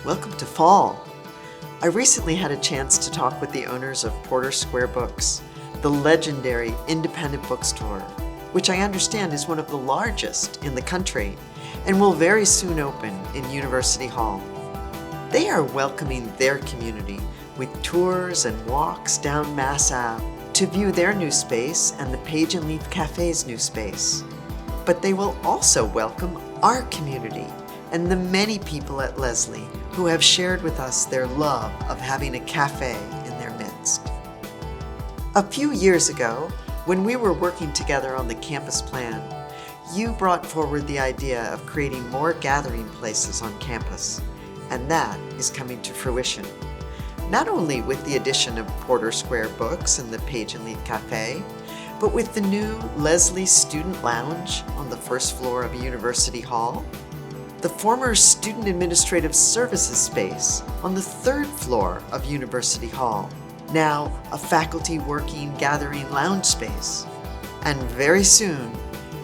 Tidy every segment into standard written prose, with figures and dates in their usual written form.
Welcome to fall. I recently had a chance to talk with the owners of Porter Square Books, the legendary independent bookstore, which I understand is one of the largest in the country and will very soon open in University Hall. They are welcoming their community with tours and walks down Mass Ave to view their new space and the Page and Leaf Cafe's new space. But they will also welcome our community and the many people at Leslie who have shared with us their love of having a cafe in their midst. A few years ago, when we were working together on the campus plan, you brought forward the idea of creating more gathering places on campus, and that is coming to fruition. Not only with the addition of Porter Square Books and the Page and Leaf Cafe, but with the new Leslie Student Lounge on the first floor of University Hall, the former Student Administrative Services space on the third floor of University Hall, now a faculty working gathering lounge space, and very soon,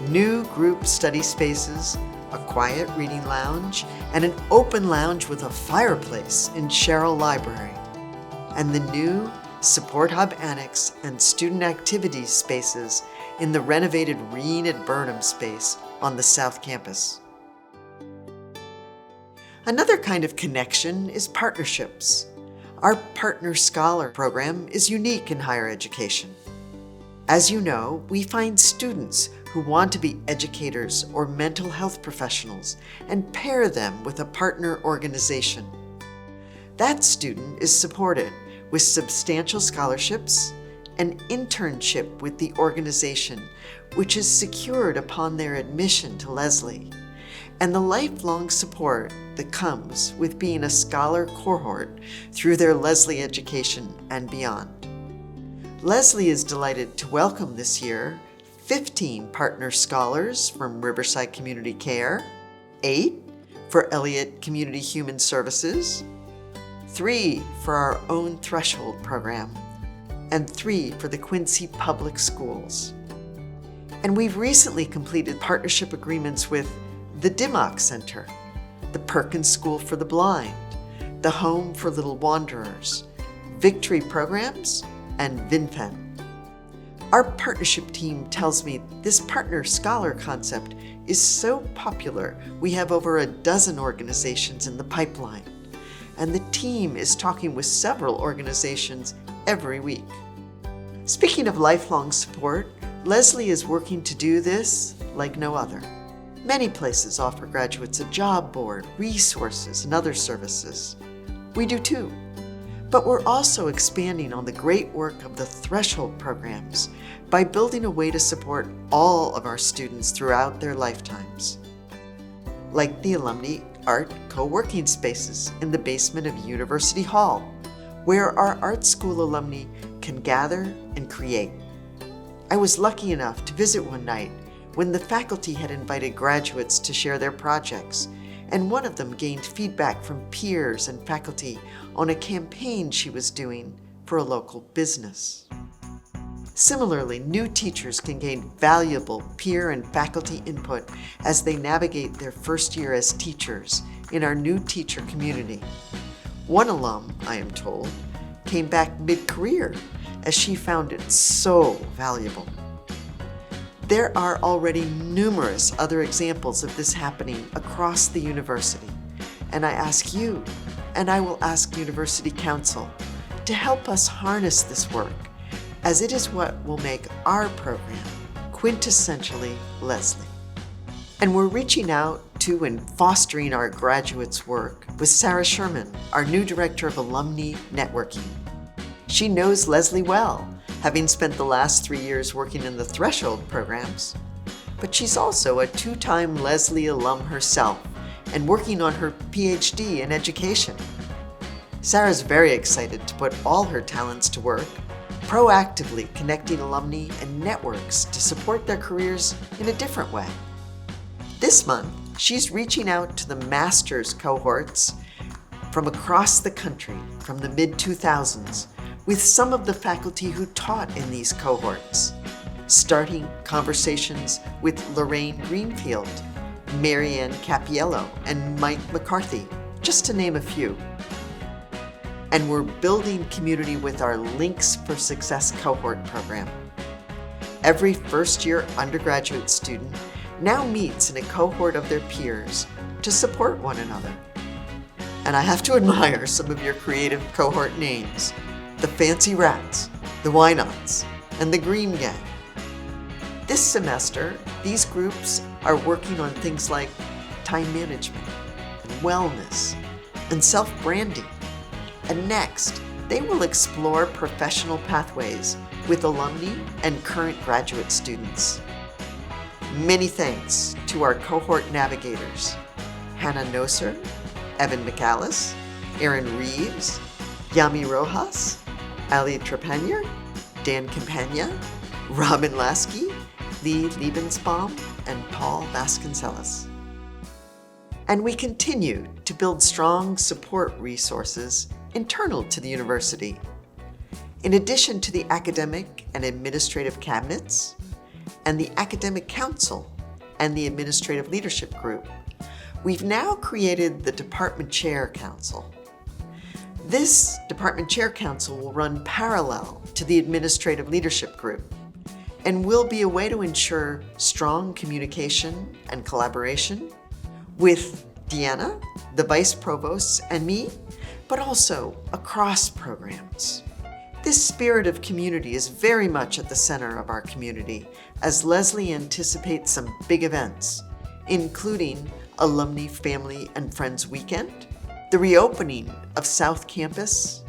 new group study spaces, a quiet reading lounge, and an open lounge with a fireplace in Sherrill Library, and the new Support Hub Annex and student activities spaces in the renovated Reen at Burnham space on the South Campus. Another kind of connection is partnerships. Our Partner Scholar program is unique in higher education. As you know, we find students who want to be educators or mental health professionals and pair them with a partner organization. That student is supported with substantial scholarships, an internship with the organization, which is secured upon their admission to Leslie, and the lifelong support that comes with being a scholar cohort through their Leslie education and beyond. Leslie is delighted to welcome this year 15 partner scholars from Riverside Community Care, 8 for Elliott Community Human Services, 3 for our own Threshold program, and 3 for the Quincy Public Schools. And we've recently completed partnership agreements with the Dimmock Center, the Perkins School for the Blind, the Home for Little Wanderers, Victory Programs, and VinFen. Our partnership team tells me this partner scholar concept is so popular we have over a dozen organizations in the pipeline, and the team is talking with several organizations every week. Speaking of lifelong support, Leslie is working to do this like no other. Many places offer graduates a job board, resources, and other services. We do too. But we're also expanding on the great work of the Threshold programs by building a way to support all of our students throughout their lifetimes. Like the Alumni Art Co-working spaces in the basement of University Hall, where our art school alumni can gather and create. I was lucky enough to visit one night when the faculty had invited graduates to share their projects, and one of them gained feedback from peers and faculty on a campaign she was doing for a local business. Similarly, new teachers can gain valuable peer and faculty input as they navigate their first year as teachers in our new teacher community. One alum, I am told, came back mid-career as she found it so valuable. There are already numerous other examples of this happening across the university, and I ask you, and I will ask University Council, to help us harness this work, as it is what will make our program quintessentially Leslie. And we're reaching out to and fostering our graduates' work with Sarah Sherman, our new Director of Alumni Networking. She knows Leslie well, having spent the last 3 years working in the Threshold programs, but she's also a 2-time Leslie alum herself and working on her PhD in education. Sarah's very excited to put all her talents to work, proactively connecting alumni and networks to support their careers in a different way. This month, she's reaching out to the master's cohorts from across the country from the mid-2000s with some of the faculty who taught in these cohorts, starting conversations with Lorraine Greenfield, Marianne Capiello, and Mike McCarthy, just to name a few. And we're building community with our Links for Success cohort program. Every first-year undergraduate student now meets in a cohort of their peers to support one another. And I have to admire some of your creative cohort names: the Fancy Rats, the Why Nots, and the Green Gang. This semester, these groups are working on things like time management, and wellness, and self-branding. And next, they will explore professional pathways with alumni and current graduate students. Many thanks to our cohort navigators: Hannah Noser, Evan McAllis, Aaron Reeves, Yami Rojas, Ali Trepanier, Dan Campagna, Robin Lasky, Lee Liebensbaum, and Paul Vasconcelos. And we continue to build strong support resources internal to the university. In addition to the academic and administrative cabinets, and the academic council and the administrative leadership group, we've now created the Department Chair Council. This Department Chair Council will run parallel to the administrative leadership group and will be a way to ensure strong communication and collaboration with Deanna, the Vice Provost, and me, but also across programs. This spirit of community is very much at the center of our community as Leslie anticipates some big events, including Alumni Family and Friends Weekend, the reopening of South Campus,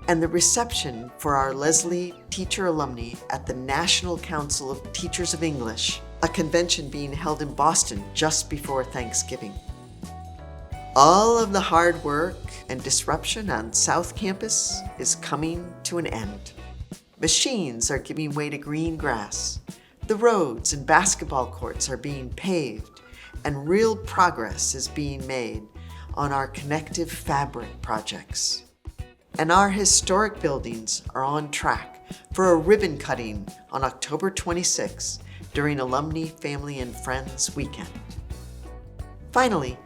and the reception for our Leslie teacher alumni at the National Council of Teachers of English, a convention being held in Boston just before Thanksgiving. All of the hard work and disruption on South Campus is coming to an end. Machines are giving way to green grass. The roads and basketball courts are being paved, and real progress is being made on our connective fabric projects. And our historic buildings are on track for a ribbon cutting on October 26 during Alumni Family and Friends Weekend. Finally,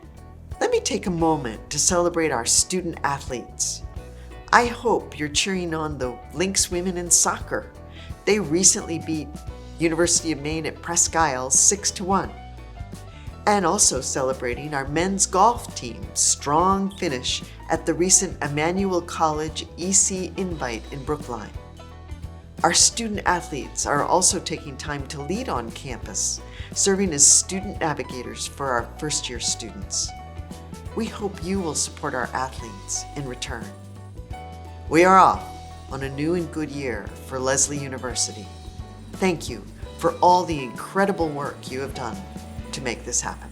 let me take a moment to celebrate our student athletes. I hope you're cheering on the Lynx women in soccer. They recently beat University of Maine at Presque Isle 6-1. And also celebrating our men's golf team's strong finish at the recent Emmanuel College EC Invite in Brookline. Our student athletes are also taking time to lead on campus, serving as student navigators for our first-year students. We hope you will support our athletes in return. We are off on a new and good year for Leslie University. Thank you for all the incredible work you have done to make this happen.